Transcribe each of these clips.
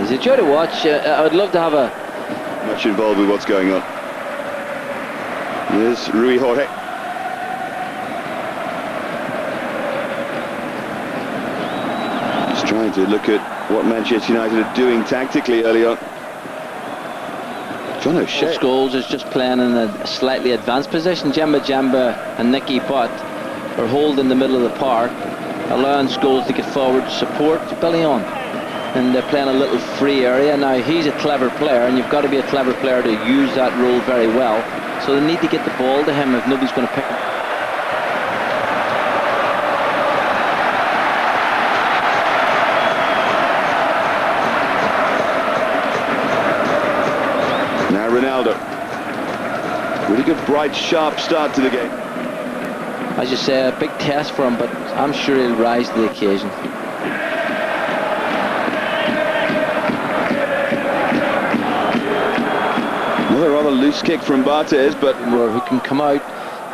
It's a joy to watch. I would love to have a... Much involved with what's going on. Here's Rui Jorge. Just trying to look at what Manchester United are doing tactically early on. John O'Shea. Scholes is just playing in a slightly advanced position. Jemba and Nicky Butt are holding the middle of the park, allowing Scholes to get forward to support Billy on. And they're playing a little free area. Now, he's a clever player, and you've got to be a clever player to use that role very well. So they need to get the ball to him if nobody's going to pick him. Now Ronaldo. Really good, bright, sharp start to the game. As you say, a big test for him, but I'm sure he'll rise to the occasion. Another rather loose kick from Barthez, but who can come out,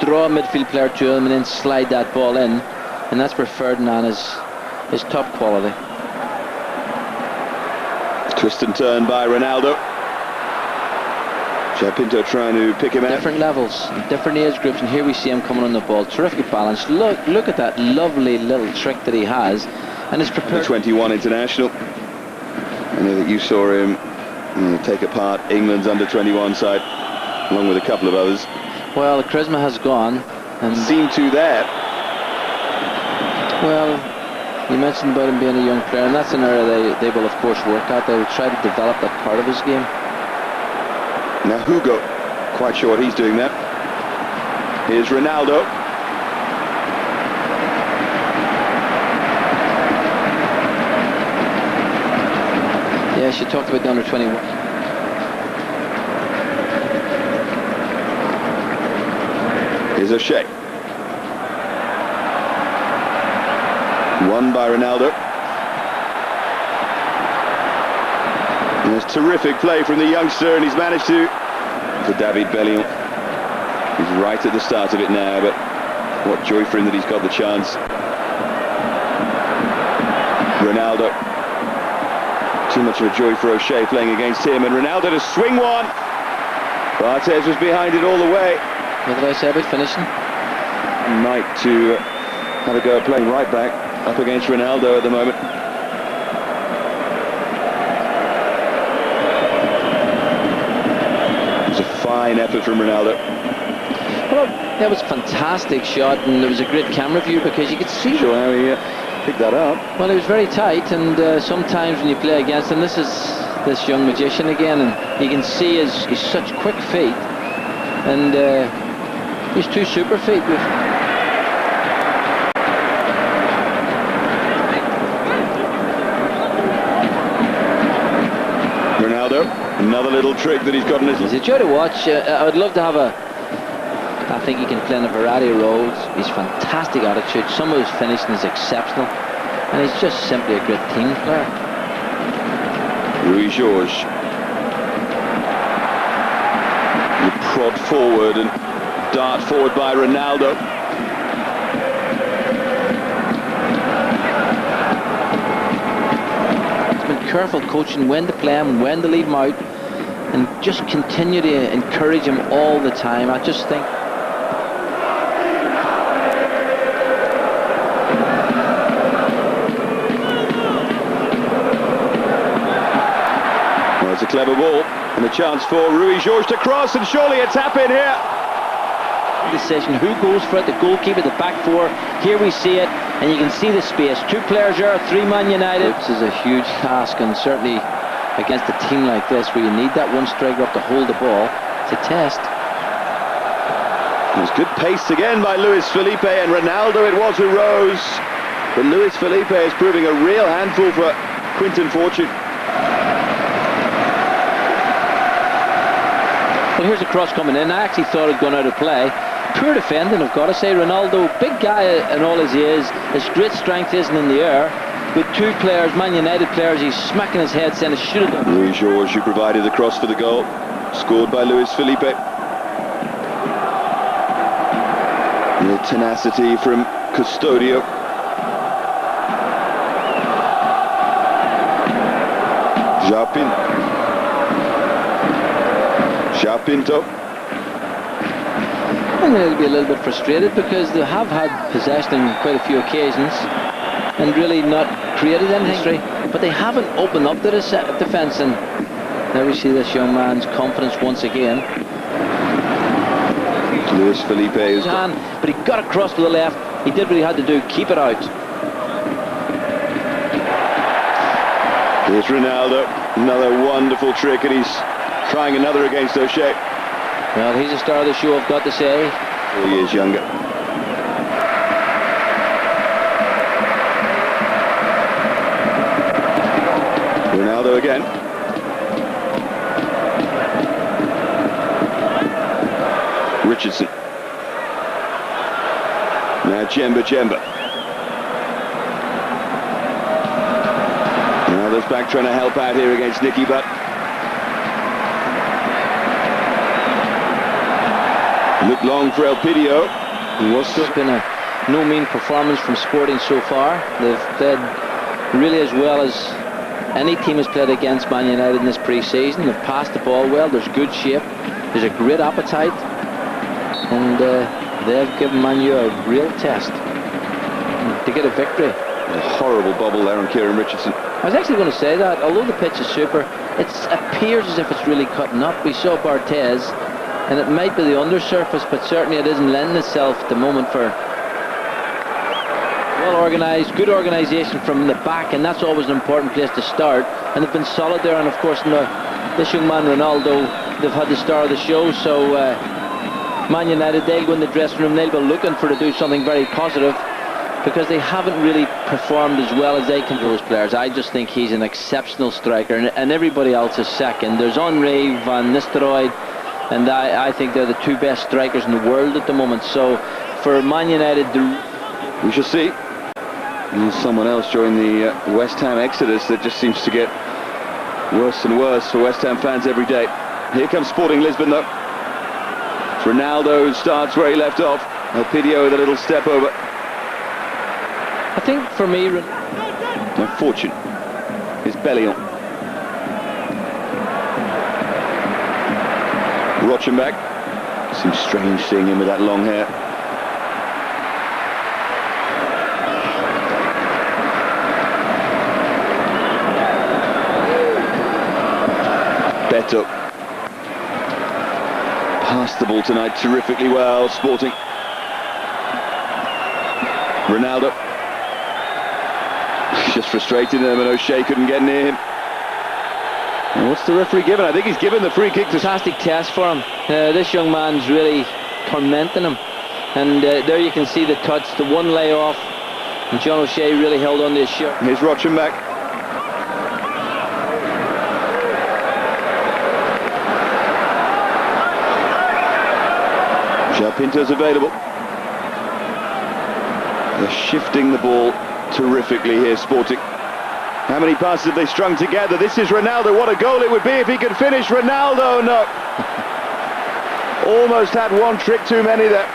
draw a midfield player to him, and then slide that ball in, and that's where Ferdinand is top quality. Twist and turn by Ronaldo. Pinto trying to pick him out. Different levels, different age groups, and here we see him coming on the ball. Terrific balance. Look at that lovely little trick that he has, and is prepared. The 21 international. I know that you saw him take apart England's under-21 side, along with a couple of others. Well, the charisma has gone, and seemed to there. Well, you mentioned about him being a young player, and that's an area they will of course work at. They will try to develop that part of his game. Now Hugo, quite sure what he's doing there. Here's Ronaldo. Yes, you talked about the under-21. Here's O'Shea. Won by Ronaldo. And there's terrific play from the youngster, and he's managed to David Bellion. He's right at the start of it now, but what joy for him that he's got the chance. Ronaldo. Too much of a joy for O'Shea playing against him, and Ronaldo to swing one. Barthez was behind it all the way. What did I say about finishing? Knight to have a go at playing right back up against Ronaldo at the moment. Fine effort from Ronaldo. Well, that was a fantastic shot, and there was a great camera view because you could see how he picked that up. Well, he was very tight, and sometimes when you play against him, this is this young magician again, and you can see he's such quick feet, and he's two super feet. Ronaldo. Another little trick that he's got in his... It's a joy to watch. I would love to have a... I think he can play in a variety of roles. He's fantastic attitude. Some of his finishing is exceptional. And he's just simply a great team player. Rui Jorge. You prod forward and dart forward by Ronaldo. Careful coaching when to play him, when to leave him out, and just continue to encourage him all the time. I just think well, it's a clever ball and a chance for Rui Jorge to cross, and surely a tap in here. Decision who goes for it, the goalkeeper, the back four. Here we see it, and you can see the space. Two players there, three-man United. This is a huge task, and certainly against a team like this where you need that one striker up to hold the ball, it's a test. It was good pace again by Luis Felipe, and Ronaldo it was who rose, but Luis Felipe is proving a real handful for Quinton Fortune. Well, here's a cross coming in. I actually thought it had gone out of play. Poor defending, I've got to say. Ronaldo, big guy and all as he is, his great strength isn't in the air. With two players, Man United players, he's smacking his head saying it should have done. Rui Jorge, who provided the cross for the goal, scored by Luis Felipe. And the tenacity from Custodio. Pinto. And they'll be a little bit frustrated because they have had possession on quite a few occasions and really not created anything, but they haven't opened up the defence, and there we see this young man's confidence once again. Luis Felipe is but he got across with the left. He did what he had to do, keep it out. Here's Ronaldo, another wonderful trick, and he's trying another against O'Shea. Well, he's a star of the show, I've got to say. 4 years younger. Ronaldo again. Richardson. Now Djemba. Ronaldo's back trying to help out here against Nicky Butt. Looked long for Elpidio. It's been a no mean performance from Sporting so far. They've played really as well as any team has played against Man United in this pre-season. They've passed the ball well, there's good shape, there's a great appetite, and they've given Man U a real test to get a victory. A horrible bubble there on Kieran Richardson. I was actually going to say that, although the pitch is super, it appears as if it's really cutting up. We saw Barthez, and it might be the undersurface, but certainly it isn't lending itself at the moment for well organised, good organisation from the back, and that's always an important place to start. And they've been solid there, and of course this young man Ronaldo, they've had the star of the show, so Man United, they'll go in the dressing room, they'll be looking to do something very positive, because they haven't really performed as well as they can do as players. I just think he's an exceptional striker, and everybody else is second. There's Henry, Van Nistelrooy, and I think they're the two best strikers in the world at the moment. So for Man United, we shall see. And someone else joined the West Ham exodus that just seems to get worse and worse for West Ham fans every day. Here comes Sporting Lisbon though. It's Ronaldo who starts where he left off. Elpidio with a little step over. I think for me, My fortune is Bellion. Rochenbach. Seems strange seeing him with that long hair. Beto. Passed the ball tonight terrifically well, Sporting. Ronaldo. Just frustrated him, and O'Shea couldn't get near him. And what's the referee given? I think he's given the free kick to... Fantastic test for him. This young man's really tormenting him. And there you can see the touch, the one layoff. And John O'Shea really held on to his shirt. Here's Rochenbach. Pinto's available. They're shifting the ball terrifically here, Sporting. How many passes have they strung together? This is Ronaldo. What a goal it would be if he could finish. Ronaldo, no. Almost had one trick too many there.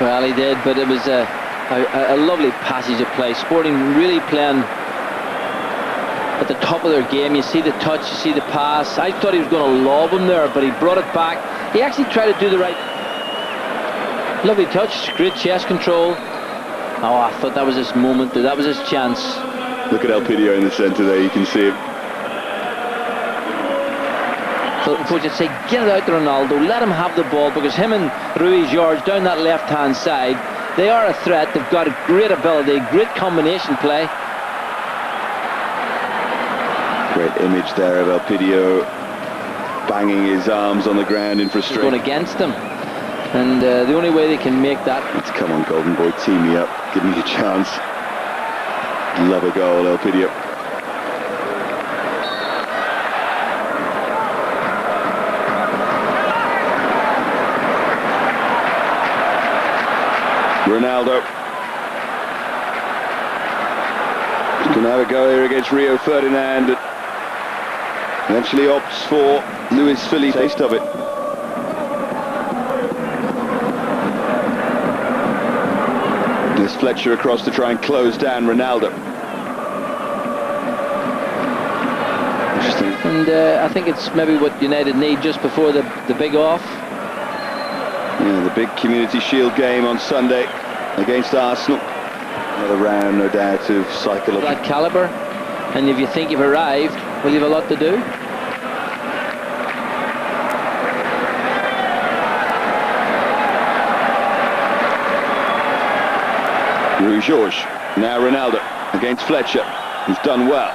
Well, he did, but it was a lovely passage of play. Sporting really playing at the top of their game. You see the touch, you see the pass. I thought he was going to lob him there, but he brought it back. He actually tried to do the right... Lovely touch, great chest control. Oh, I thought that was his moment, that was his chance. Look at Elpidio in the centre there, you can see him. So coach would say, get it out to Ronaldo, let him have the ball, because him and Rui Jorge down that left-hand side, they are a threat, they've got a great ability, great combination play. Great image there of Elpidio banging his arms on the ground in frustration. Going against him. And the only way they can make that... Come on, Golden Boy, team me up. Give me a chance. Love a goal, Elpidio. Ronaldo. He's going to have a go here against Rio Ferdinand. But eventually opts for Luis Felipe. Taste of it. There's Fletcher across to try and close down Ronaldo. Interesting. And I think it's maybe what United need just before the big off. Yeah, the big Community Shield game on Sunday against Arsenal. Another round, no doubt, of psychological. That calibre, and if you think you've arrived, well, you've a lot to do. George, now Ronaldo against Fletcher, who's done well.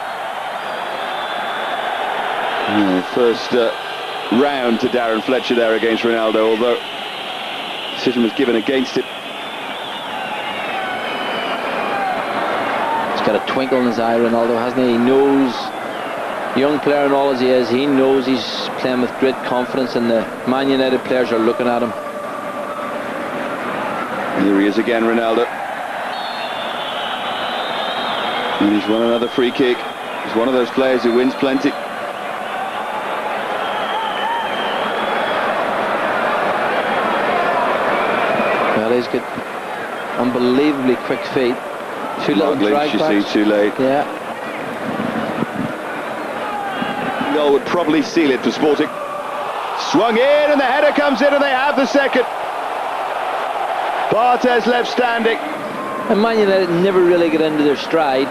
Yeah, first round to Darren Fletcher there against Ronaldo, although decision was given against it. He's got a twinkle in his eye, Ronaldo, hasn't he? He knows, young player and all as he is, he knows he's playing with great confidence, and the Man United players are looking at him. Here he is again, Ronaldo. And he's won another free kick. He's one of those players who wins plenty. Well, he's got unbelievably quick feet. Two little drag you backs. see, too late. Yeah. Goal would probably seal it for Sporting. Swung in, and the header comes in, and they have the second. Barthez left standing. And Man United never really get into their stride,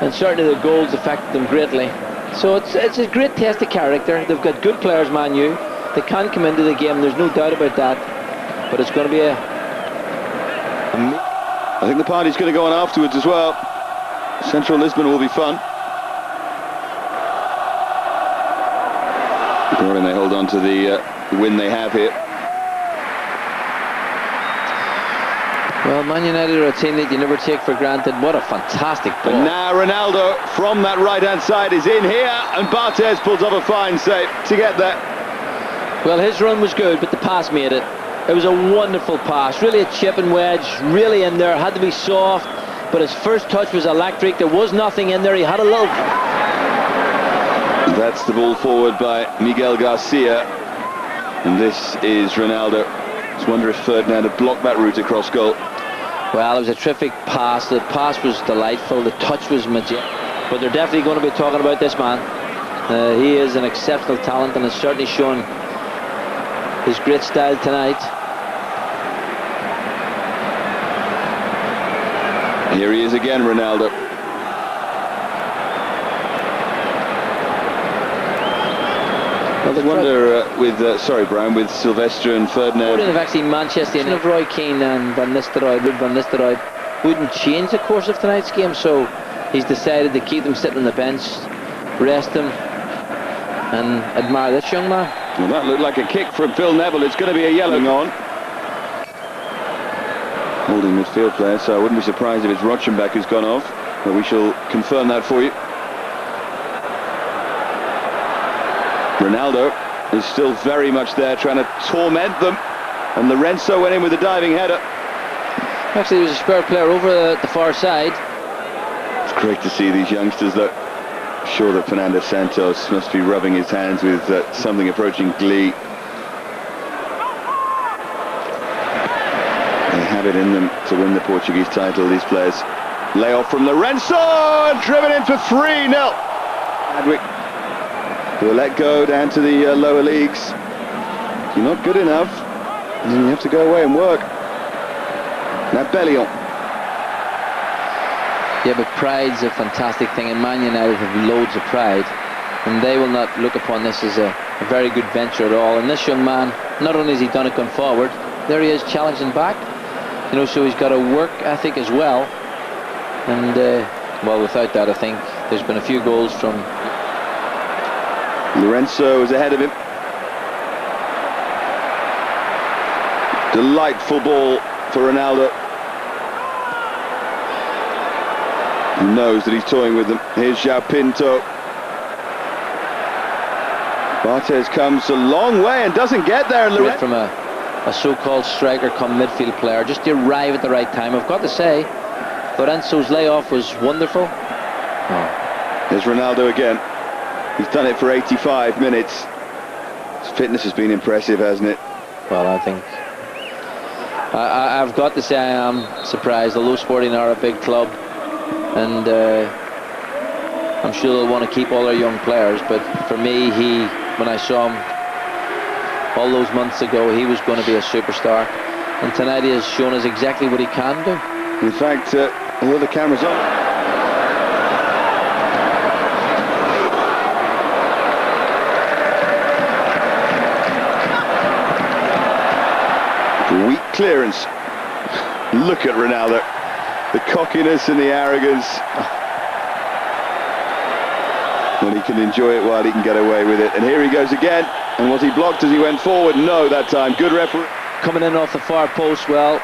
and certainly the goals affected them greatly. So it's a great test of character. They've got good players, Man U. They can come into the game, there's no doubt about that. But it's going to be I think the party's going to go on afterwards as well. Central Lisbon will be fun. And they hold on to the win they have here. Well, Man United are a team that you never take for granted. What a fantastic ball. And now Ronaldo from that right-hand side is in here, and Barthez pulls off a fine save to get there. Well, his run was good, but the pass made it. It was a wonderful pass, really a chip and wedge, really in there, had to be soft, but his first touch was electric. There was nothing in there, he had a little... That's the ball forward by Miguel Garcia, and this is Ronaldo. Just wonder if Ferdinand had blocked that route across goal. Well, it was a terrific pass. The pass was delightful. The touch was majestic. But they're definitely going to be talking about this man. He is an exceptional talent, and has certainly shown his great style tonight. Here he is again, Ronaldo. I wonder sorry, Brian, with Sylvester and Ferdinand. Wouldn't have actually Manchester United of Roy Keane and Van Nistelrooy wouldn't change the course of tonight's game, so he's decided to keep them sitting on the bench, rest them, and admire this young man. Well, that looked like a kick from Phil Neville. It's going to be a yellow on. Holding midfield player, so I wouldn't be surprised if it's Rochenbach who's gone off, but we shall confirm that for you. Ronaldo is still very much there, trying to torment them, and Lorenzo went in with a diving header. Actually, there was a spare player over the far side. It's great to see these youngsters, though. I'm sure that Fernando Santos must be rubbing his hands with something approaching glee. They have it in them to win the Portuguese title, these players. Lay off from Lorenzo, and driven in for 3-0. Adwick will let go down to the lower leagues. If you're not good enough, then you have to go away and work. Now Bellion. Yeah, but pride's a fantastic thing, and Man United have loads of pride, and they will not look upon this as a very good venture at all. And this young man, not only has he done it going forward, there he is challenging back, you know, so he's got a work ethic as well. And well, without that, I think there's been a few goals from Lorenzo is ahead of him. Delightful ball for Ronaldo. He knows that he's toying with them. Here's João Pinto. Barthez comes a long way and doesn't get there. Great from a so-called striker come midfield player, just to arrive at the right time. I've got to say, Lorenzo's layoff was wonderful. There's Ronaldo again. He's done it for 85 minutes. His fitness has been impressive, hasn't it? Well, I think I've got to say I am surprised, although Sporting are a big club, and I'm sure they'll want to keep all their young players, but for me, when I saw him all those months ago, he was going to be a superstar, and tonight he has shown us exactly what he can do. In fact, although the camera's on, weak clearance. Look at Ronaldo, the cockiness and the arrogance. When he can enjoy it while he can get away with it. And here he goes again. And was he blocked as he went forward? No, that time. Good referee. Coming in off the far post well.